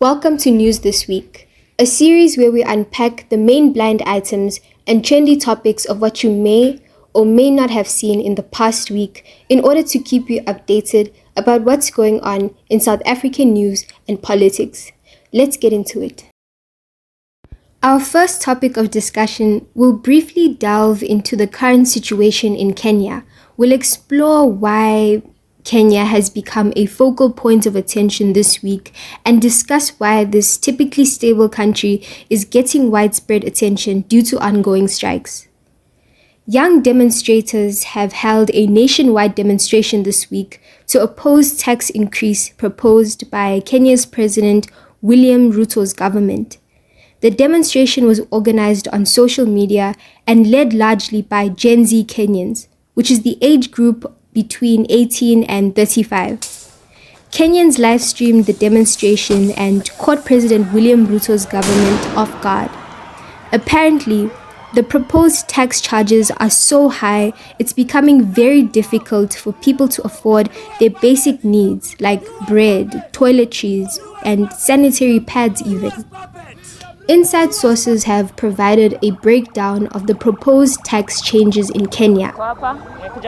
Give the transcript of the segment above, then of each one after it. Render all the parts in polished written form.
Welcome to News This Week, a series where we unpack the main blind items and trendy topics of what you may or may not have seen in the past week in order to keep you updated about what's going on in South African news and politics. Let's get into it. Our first topic of discussion will briefly delve into the current situation in Kenya. We'll explore why Kenya has become a focal point of attention this week and discuss why this typically stable country is getting widespread attention due to ongoing strikes. Young demonstrators have held a nationwide demonstration this week to oppose tax increase proposed by Kenya's President William Ruto's government. The demonstration was organized on social media and led largely by Gen Z Kenyans, which is the age group between 18 and 35. Kenyans live-streamed the demonstration and caught President William Ruto's government off guard. Apparently, the proposed tax charges are so high, it's becoming very difficult for people to afford their basic needs like bread, toiletries, and sanitary pads even. Inside sources have provided a breakdown of the proposed tax changes in Kenya.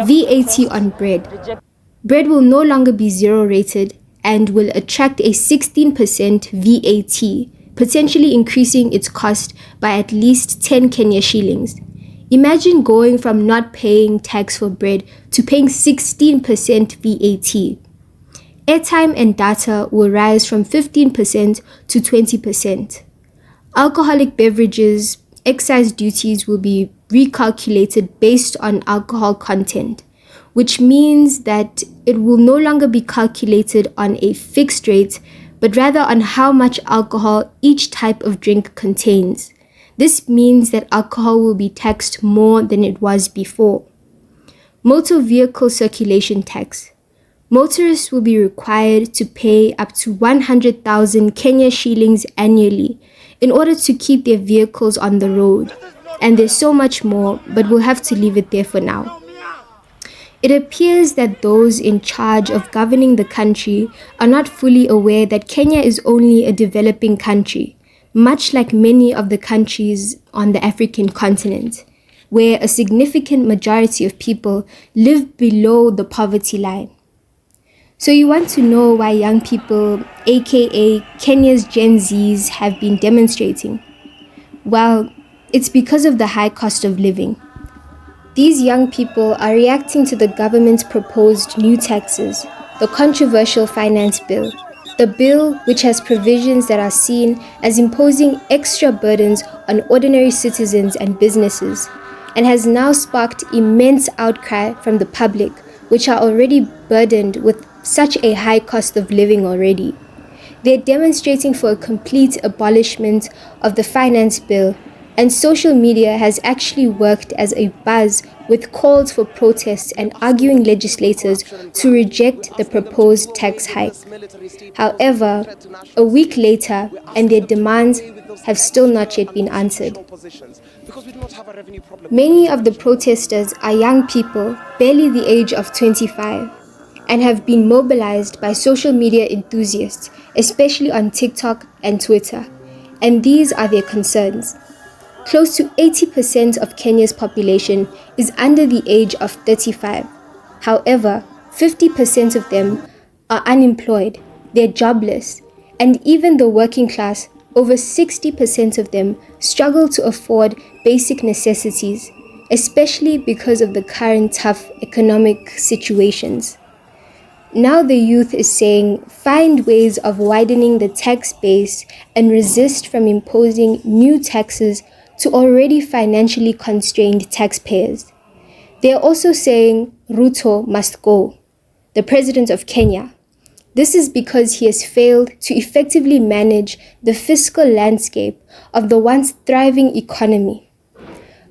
VAT on bread. Bread will no longer be zero-rated and will attract a 16% VAT, potentially increasing its cost by at least 10 Kenya shillings. Imagine going from not paying tax for bread to paying 16% VAT. Airtime and data will rise from 15% to 20%. Alcoholic beverages, excise duties will be recalculated based on alcohol content, which means that it will no longer be calculated on a fixed rate, but rather on how much alcohol each type of drink contains. This means that alcohol will be taxed more than it was before. Motor vehicle circulation tax. Motorists will be required to pay up to 100,000 Kenya shillings annually in order to keep their vehicles on the road. And there's so much more, but we'll have to leave it there for now. It appears that those in charge of governing the country are not fully aware that Kenya is only a developing country, much like many of the countries on the African continent, where a significant majority of people live below the poverty line. So you want to know why young people, aka Kenya's Gen Zs, have been demonstrating? Well, it's because of the high cost of living. These young people are reacting to the government's proposed new taxes, the controversial finance bill, the bill which has provisions that are seen as imposing extra burdens on ordinary citizens and businesses, and has now sparked immense outcry from the public, which are already burdened with such a high cost of living already. They're demonstrating for a complete abolishment of the finance bill, and social media has actually worked as a buzz with calls for protests and arguing legislators to reject the proposed tax hike. However, a week later, and their demands have still not yet been answered. Many of the protesters are young people, barely the age of 25, and have been mobilized by social media enthusiasts, especially on TikTok and Twitter. And these are their concerns. Close to 80% of Kenya's population is under the age of 35. However, 50% of them are unemployed, they're jobless, and even the working class, over 60% of them struggle to afford basic necessities, especially because of the current tough economic situations. Now the youth is saying, find ways of widening the tax base and resist from imposing new taxes to already financially constrained taxpayers. They are also saying Ruto must go, the president of Kenya. This is because he has failed to effectively manage the fiscal landscape of the once thriving economy.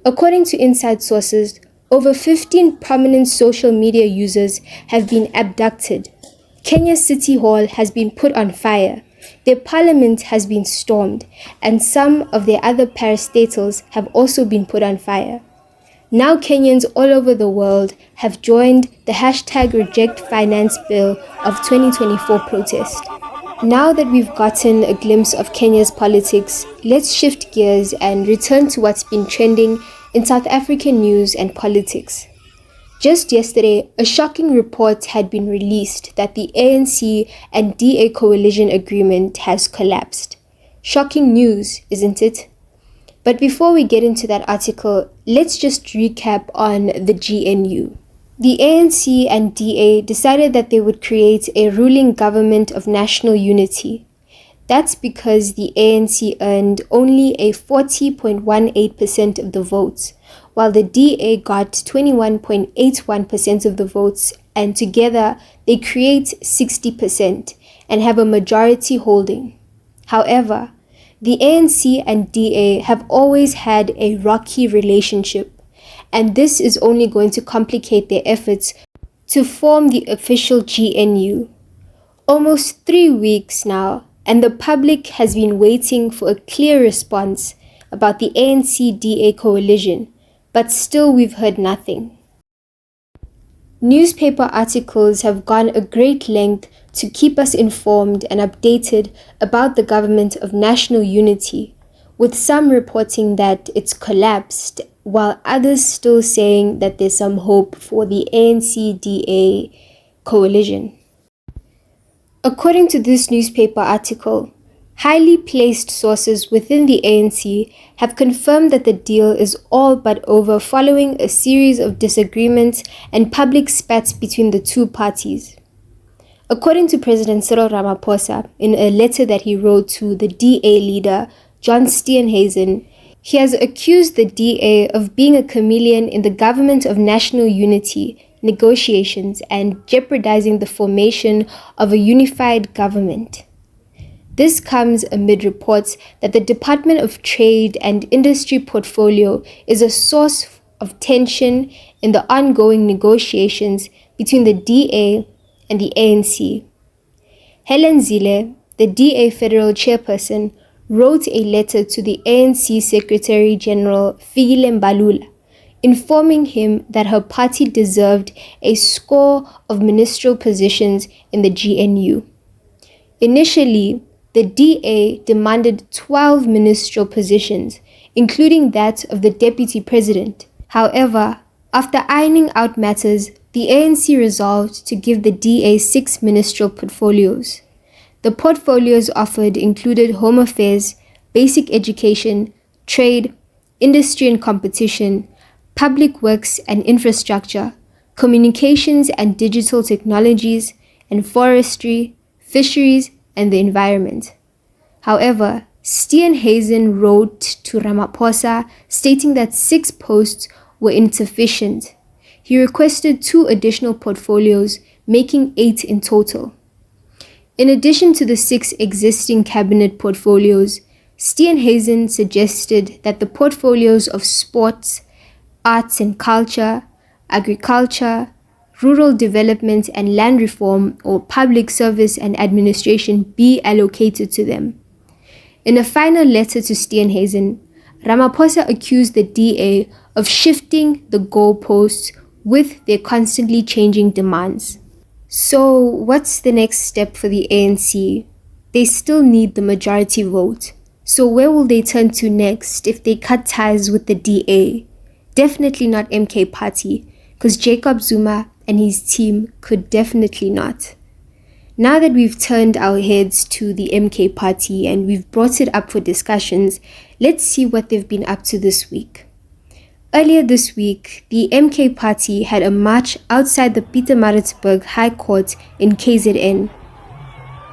According to inside sources, over 15 prominent social media users have been abducted. Kenya's City Hall has been put on fire. Their parliament has been stormed, and some of their other parastatals have also been put on fire. Now Kenyans all over the world have joined the #RejectFinance Bill of 2024 protest. Now that we've gotten a glimpse of Kenya's politics, let's shift gears and return to what's been trending in South African news and politics. Just yesterday, a shocking report had been released that the ANC and DA coalition agreement has collapsed. Shocking news, isn't it? But before we get into that article, let's just recap on the GNU. The ANC and DA decided that they would create a ruling government of national unity. That's because the ANC earned only a 40.18% of the votes, while the DA got 21.81% of the votes, and together they create 60% and have a majority holding. However, the ANC and DA have always had a rocky relationship, and this is only going to complicate their efforts to form the official GNU. Almost 3 weeks now, and the public has been waiting for a clear response about the ANC-DA coalition, but still we've heard nothing. Newspaper articles have gone a great length to keep us informed and updated about the government of national unity, with some reporting that it's collapsed, while others still saying that there's some hope for the ANC-DA coalition. According to this newspaper article, highly placed sources within the ANC have confirmed that the deal is all but over following a series of disagreements and public spats between the two parties. According to President Cyril Ramaphosa, in a letter that he wrote to the DA leader, John Steenhuisen, he has accused the DA of being a chameleon in the government of national unity negotiations and jeopardizing the formation of a unified government. This comes amid reports that the Department of Trade and Industry portfolio is a source of tension in the ongoing negotiations between the DA and the ANC. Helen Zille, the DA federal chairperson, wrote a letter to the ANC Secretary General Fikile Mbalula, informing him that her party deserved a score of ministerial positions in the GNU. Initially, the DA demanded 12 ministerial positions, including that of the deputy president. However, after ironing out matters, the ANC resolved to give the DA 6 ministerial portfolios. The portfolios offered included Home Affairs, Basic Education, Trade, Industry and Competition, Public Works and Infrastructure, Communications and Digital Technologies, and Forestry, Fisheries, and the Environment. However, Steenhuisen wrote to Ramaphosa stating that 6 posts were insufficient. He requested 2 additional portfolios, making 8 in total. In addition to the 6 existing cabinet portfolios, Steenhuisen suggested that the portfolios of sports, arts and culture, agriculture, rural development and land reform or public service and administration be allocated to them. In a final letter to Steenhuisen, Ramaphosa accused the DA of shifting the goalposts with their constantly changing demands. So what's the next step for the ANC? They still need the majority vote. So where will they turn to next if they cut ties with the DA? Definitely not MK Party, because Jacob Zuma and his team could definitely not. Now that we've turned our heads to the MK Party and we've brought it up for discussions, let's see what they've been up to this week. Earlier this week, the MK Party had a march outside the Pietermaritzburg High Court in KZN.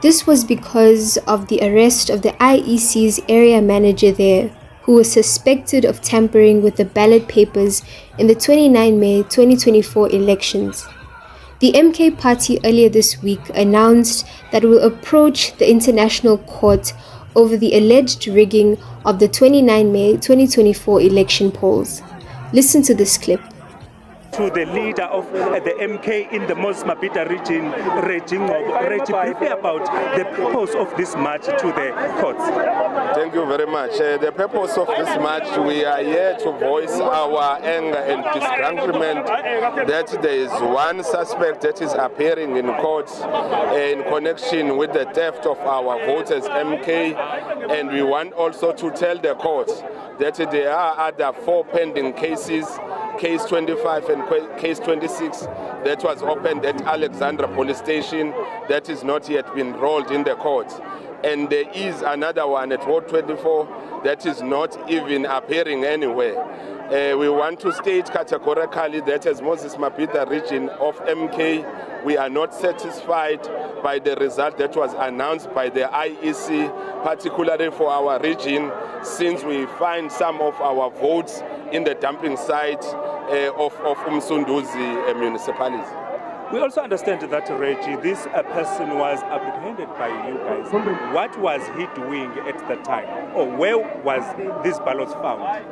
This was because of the arrest of the IEC's area manager there, who was suspected of tampering with the ballot papers in the 29 May 2024 elections. The MK Party earlier this week announced that it will approach the International Court over the alleged rigging of the 29 May 2024 election polls. Listen to this clip. to the leader of the MK in the Moses Mabhida region, Reggie, briefly about the purpose of this march to the courts. Thank you very much. The purpose of this march, we are here to voice our anger and disgruntlement that there is one suspect that is appearing in court in connection with the theft of our voters MK, and we want also to tell the court that there are other 4 pending cases, case 25 and case 26, that was opened at Alexandra police station that is not yet been rolled in the court. And there is another one at Ward 24 that is not even appearing anywhere. We want to state categorically that as Moses Mabhida region of MK, we are not satisfied by the result that was announced by the IEC, particularly for our region, since we find some of our votes in the dumping site of Umsunduzi municipality. We also understand that, Reggie, this person was apprehended by you guys. What was he doing at the time? Or where was these ballots found?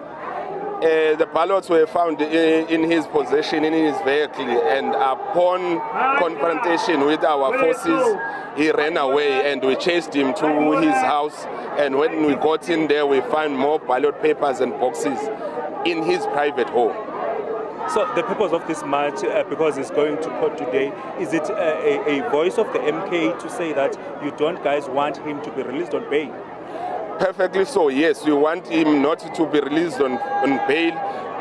The ballots were found in his possession, in his vehicle, and upon confrontation with our forces, he ran away and we chased him to his house. And when we got in there, we found more ballot papers and boxes in his private home. So the purpose of this march, because it's going to court today, is it a voice of the MK to say that you don't guys want him to be released on bail? Perfectly so, yes. We want him not to be released on bail,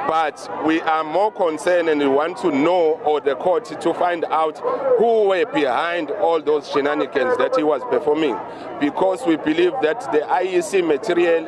but we are more concerned and we want to know, or the court to find out who were behind all those shenanigans that he was performing, because we believe that the IEC material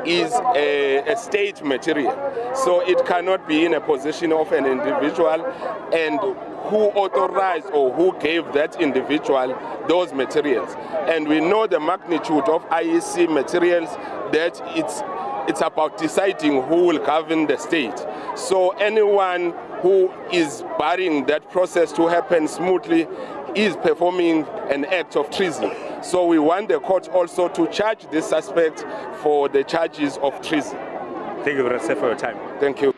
is a state material, so it cannot be in a position of an individual, and who authorized or who gave that individual those materials. And we know the magnitude of IEC materials, that it's about deciding who will govern the state. So anyone who is barring that process to happen smoothly is performing an act of treason. So we want the court also to charge this suspect for the charges of treason. Thank you very much for your time. Thank you.